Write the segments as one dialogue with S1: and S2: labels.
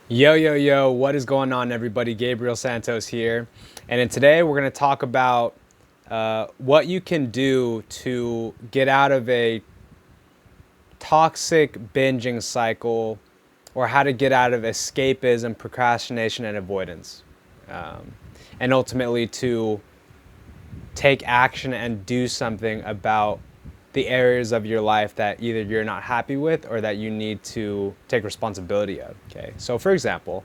S1: Yo, yo, yo, what is going on, everybody? Gabriel Santos here. And in today, we're going to talk about what you can do to get out of a toxic binging cycle or how to get out of escapism, procrastination, and avoidance. Um, and ultimately, to take action and do something about the areas of your life that either you're not happy with or that you need to take responsibility of. Okay, so for example,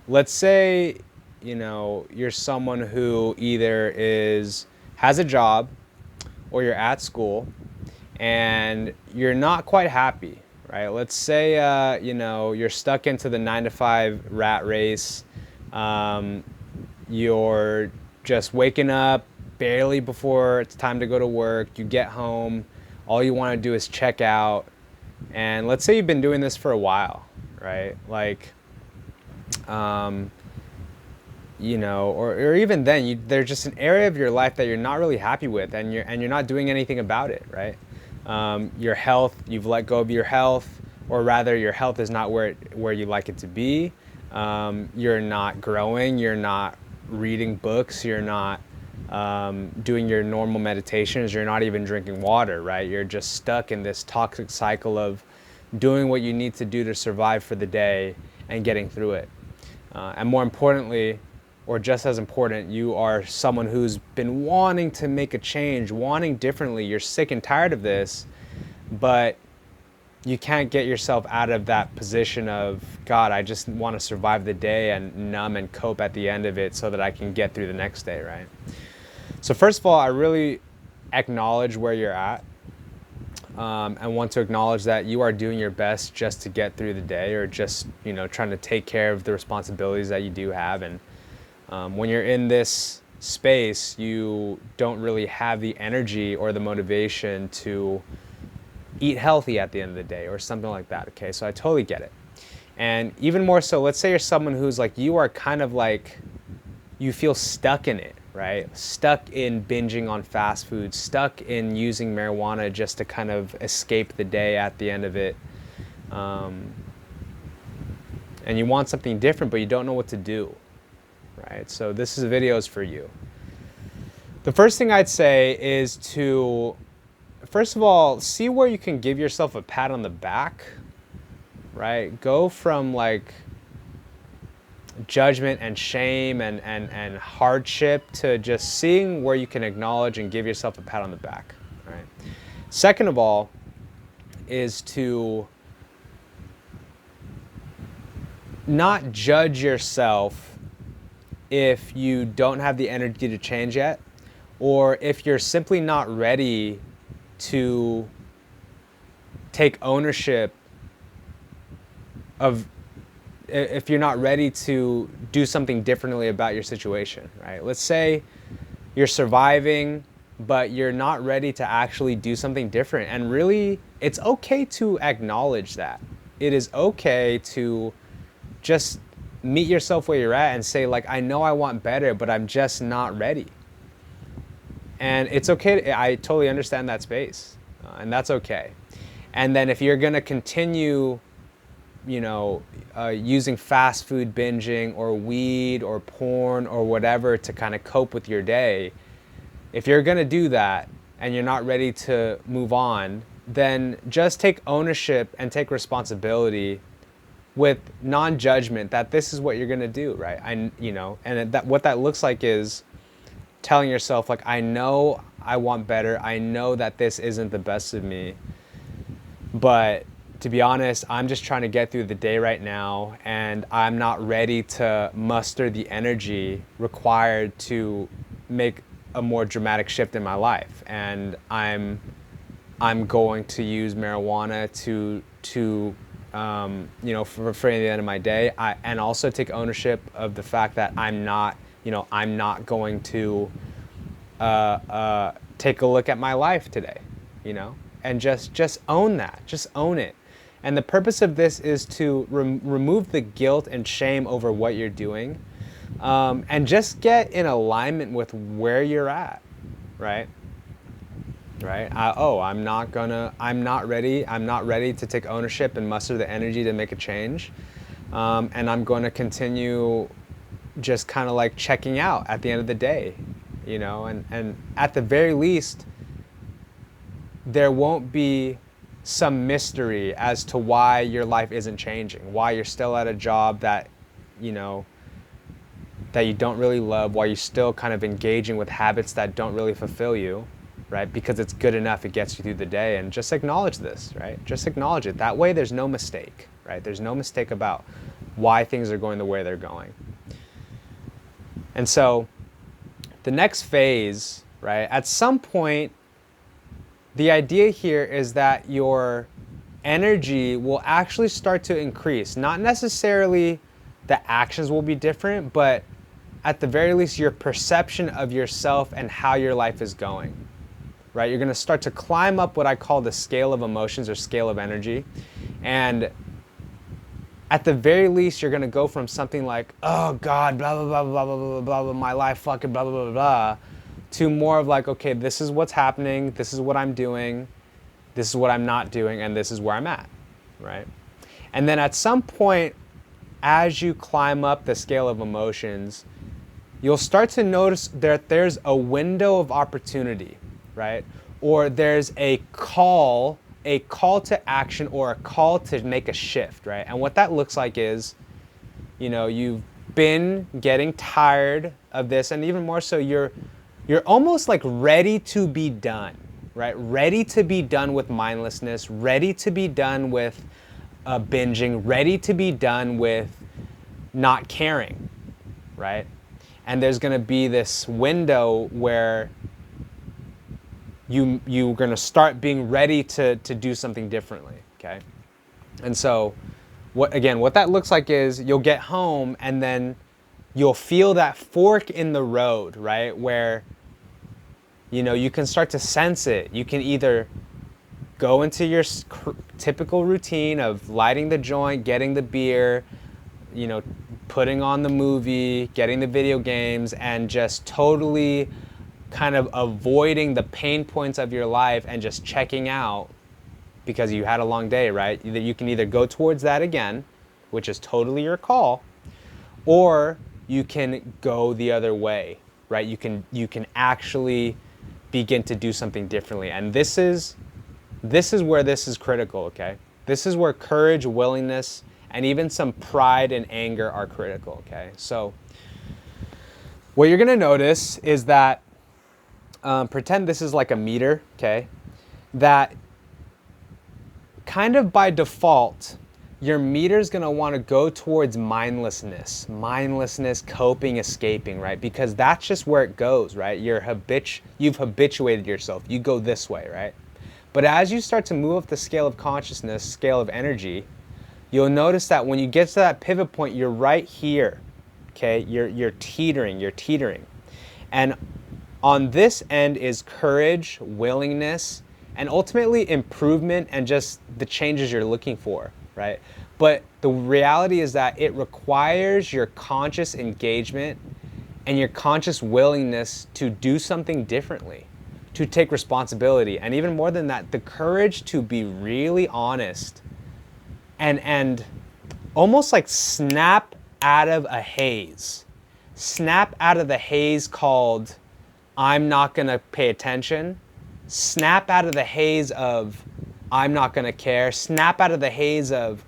S1: let's say you're someone who either is has a job or you're at school and you're not quite happy, right? Let's say you're stuck into the 9 to 5 rat race. Um, you're just waking up barely before it's time to go to work. You get home, all you want to do is check out. And let's say you've been doing this for a while, right? Um, or even then, there's just an area of your life that you're not really happy with, and you're not doing anything about it, right? Your health, you've let go of your health, or rather, your health is not where you like it to be. You're not growing. You're not reading books. You're not doing your normal meditations. You're not even drinking water, right? You're just stuck in this toxic cycle of doing what you need to do to survive for the day and getting through it. And more importantly, or just as important, you are someone who's been wanting to make a change, wanting differently. You're sick and tired of this, but you can't get yourself out of that position of, God, I just want to survive the day and numb and cope at the end of it so that I can get through the next day, right? So first of all, I really acknowledge where you're at, and want to acknowledge that you are doing your best just to get through the day, or just trying to take care of the responsibilities that you do have. And when you're in this space, you don't really have the energy or the motivation to eat healthy at the end of the day or something like that. Okay, so I totally get it. And even more so, let's say you're someone who's like, you are kind of like, you feel stuck in it, right? Stuck in binging on fast food, stuck in using marijuana just to kind of escape the day at the end of it. And you want something different, but you don't know what to do, right? So this is videos for you. The first thing I'd say is to, first of all, see where you can give yourself a pat on the back, right? Go from like judgment and shame and hardship to just seeing where you can acknowledge and give yourself a pat on the back, right? Second of all is to not judge yourself if you don't have the energy to change yet, or if you're simply not ready to take ownership of, if you're not ready to do something differently about your situation, right? Let's say you're surviving, but you're not ready to actually do something different. And really, it's okay to acknowledge that. It is okay to just meet yourself where you're at and say, like, I know I want better, but I'm just not ready. And it's okay. I totally understand that space, and that's okay. And then if you're going to continue using fast food binging or weed or porn or whatever to kind of cope with your day, if you're going to do that and you're not ready to move on, then just take ownership and take responsibility with non-judgment that this is what you're going to do, right? And that what that looks like is telling yourself, like, I know I want better. I know that this isn't the best of me, but to be honest, I'm just trying to get through the day right now, and I'm not ready to muster the energy required to make a more dramatic shift in my life. And I'm going to use marijuana for the end of my day. And also take ownership of the fact that I'm not going to take a look at my life today, and just own that, just own it. And the purpose of this is to remove the guilt and shame over what you're doing, and just get in alignment with where you're at, right? Right? I'm not ready to take ownership and muster the energy to make a change. And I'm going to continue just kind of like checking out at the end of the day, you know, and at the very least, there won't be some mystery as to why your life isn't changing, why you're still at a job that, you know, that you don't really love, why you're still kind of engaging with habits that don't really fulfill you, right? Because it's good enough, it gets you through the day. And just acknowledge this, right? Just acknowledge it. That way there's no mistake, right? There's no mistake about why things are going the way they're going. And so the next phase, right? At some point, the idea here is that your energy will actually start to increase. Not necessarily the actions will be different, but at the very least, your perception of yourself and how your life is going, right? You're going to start to climb up what I call the scale of emotions or scale of energy. And at the very least, you're going to go from something like, oh God, blah, blah, blah, blah, blah, blah, blah, blah, my life fucking blah, blah, blah, blah, to more of like, okay, this is what's happening, this is what I'm doing, this is what I'm not doing, and this is where I'm at, right? And then at some point, as you climb up the scale of emotions, you'll start to notice that there's a window of opportunity, right? Or there's a call to action or a call to make a shift, right? And what that looks like is, you know, you've been getting tired of this, and even more so, you're almost like ready to be done, right? Ready to be done with mindlessness, ready to be done with binging, ready to be done with not caring, right? And there's going to be this window where you're going to start being ready to do something differently, okay? And so, what that looks like is you'll get home and then you'll feel that fork in the road, right? Where, you know, you can start to sense it. You can either go into your typical routine of lighting the joint, getting the beer, you know, putting on the movie, getting the video games, and just totally kind of avoiding the pain points of your life and just checking out because you had a long day, right? You can either go towards that again, which is totally your call, or you can go the other way, right? You can actually begin to do something differently. And this is where this is critical, okay? This is where courage, willingness, and even some pride and anger are critical, okay? So what you're gonna notice is that, pretend this is like a meter, okay? That kind of by default, your meter's gonna wanna go towards mindlessness, coping, escaping, right? Because that's just where it goes, right? You've habituated yourself, you go this way, right? But as you start to move up the scale of consciousness, scale of energy, you'll notice that when you get to that pivot point, you're right here, okay? You're teetering. And on this end is courage, willingness, and ultimately improvement and just the changes you're looking for, right? But the reality is that it requires your conscious engagement and your conscious willingness to do something differently, to take responsibility, and even more than that, the courage to be really honest and almost like snap out of a haze. Snap out of the haze called I'm not gonna pay attention. Snap out of the haze of I'm not gonna care. Snap out of the haze of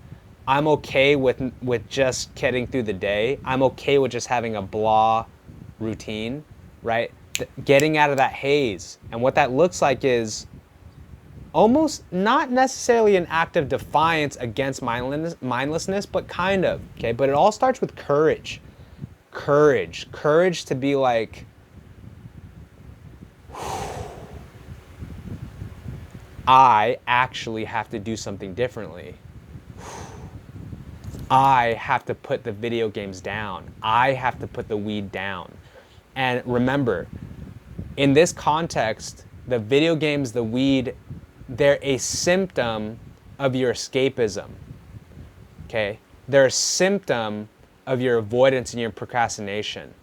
S1: I'm okay with just getting through the day. I'm okay with just having a blah routine, right? Getting out of that haze. And what that looks like is almost not necessarily an act of defiance against mindlessness, but kind of, okay? But it all starts with courage. Courage to be like, I actually have to do something differently. I have to put the video games down. I have to put the weed down. And remember, in this context, the video games, the weed, they're a symptom of your escapism, okay? They're a symptom of your avoidance and your procrastination.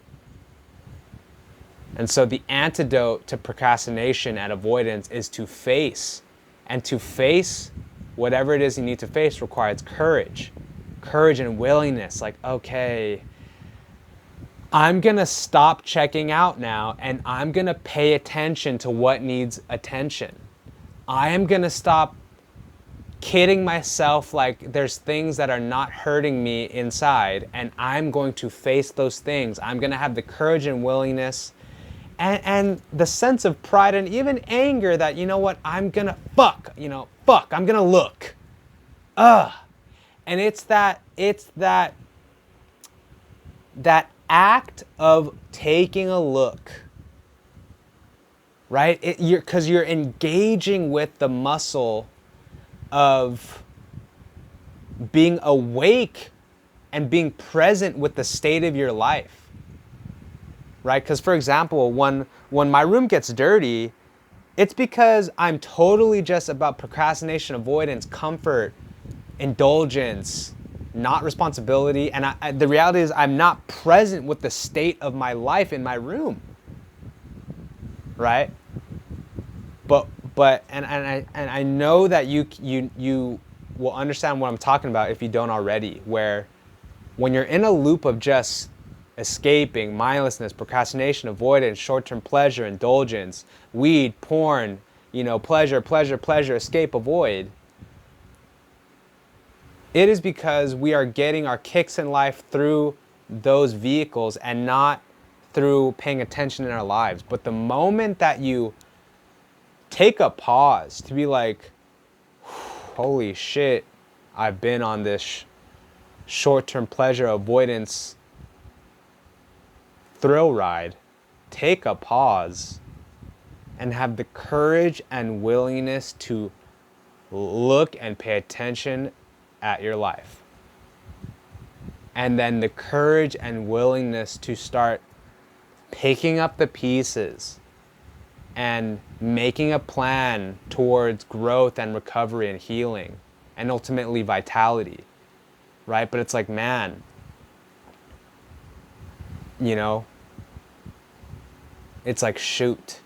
S1: And so the antidote to procrastination and avoidance is to face. And to face whatever it is you need to face requires courage. courage and willingness. Like, okay, I'm gonna stop checking out now and I'm gonna pay attention to what needs attention. I am gonna stop kidding myself like there's things that are not hurting me inside, and I'm going to face those things. I'm gonna have the courage and willingness and the sense of pride and even anger that, you know what, I'm gonna I'm gonna look. And it's that act of taking a look, right? Because you're engaging with the muscle of being awake and being present with the state of your life, right? Because, for example, when my room gets dirty, it's because I'm totally just about procrastination, avoidance, comfort, indulgence, not responsibility. And the reality is I'm not present with the state of my life in my room, right? But I know that you will understand what I'm talking about if you don't already, where when you're in a loop of just escaping, mindlessness, procrastination, avoidance, short-term pleasure, indulgence, weed, porn, pleasure, escape, avoid, it is because we are getting our kicks in life through those vehicles and not through paying attention in our lives. But the moment that you take a pause to be like, holy shit, I've been on this short-term pleasure avoidance thrill ride. Take a pause and have the courage and willingness to look and pay attention at your life. And then the courage and willingness to start picking up the pieces and making a plan towards growth and recovery and healing and ultimately vitality, right? But it's like, man, it's like, shoot,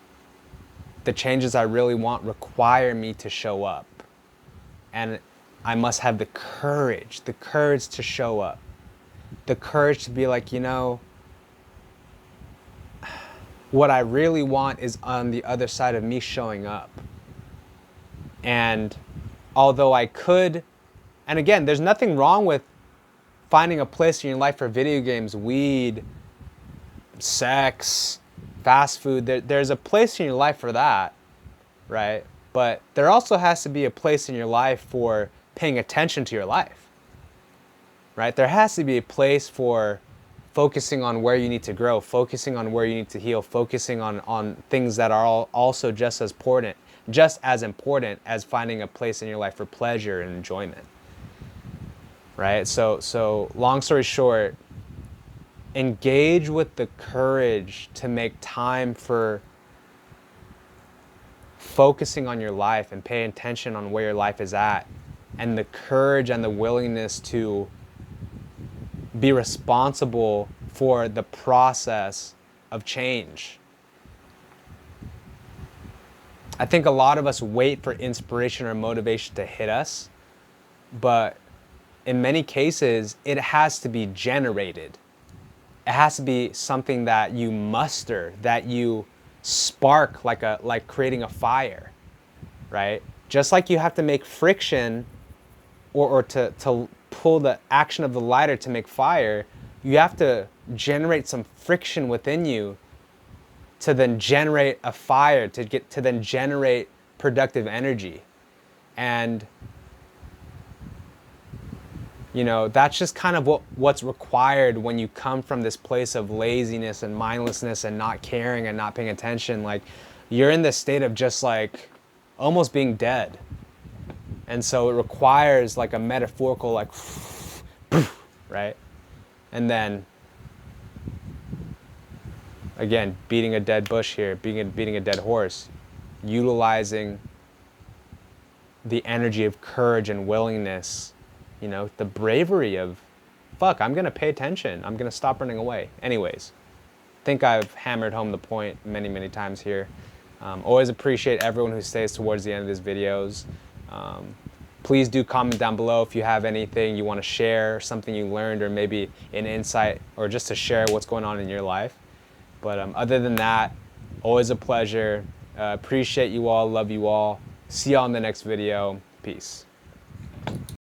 S1: the changes I really want require me to show up. And I must have the courage to show up, the courage to be like, what I really want is on the other side of me showing up. And although I could, and again, there's nothing wrong with finding a place in your life for video games, weed, sex, fast food. There's a place in your life for that, right? But there also has to be a place in your life for paying attention to your life, right? There has to be a place for focusing on where you need to grow, focusing on where you need to heal, focusing on things that are also just as important as finding a place in your life for pleasure and enjoyment, right? So long story short, engage with the courage to make time for focusing on your life and paying attention on where your life is at, and the courage and the willingness to be responsible for the process of change. I think a lot of us wait for inspiration or motivation to hit us, but in many cases, it has to be generated. It has to be something that you muster, that you spark, like creating a fire, right? Just like you have to make friction or to pull the action of the lighter to make fire, you have to generate some friction within you to then generate a fire, to then generate productive energy. And that's just kind of what's required when you come from this place of laziness and mindlessness and not caring and not paying attention. Like, you're in this state of just like almost being dead. And so it requires like a metaphorical, like, right? And then, again, beating a dead bush here, beating a dead horse, utilizing the energy of courage and willingness, the bravery of, I'm going to pay attention. I'm going to stop running away. Anyways, I think I've hammered home the point many, many times here. Always appreciate everyone who stays towards the end of these videos. Please do comment down below if you have anything you want to share, something you learned, or maybe an insight, or just to share what's going on in your life. But other than that, always a pleasure. Appreciate you all, love you all. See y'all in the next video. Peace.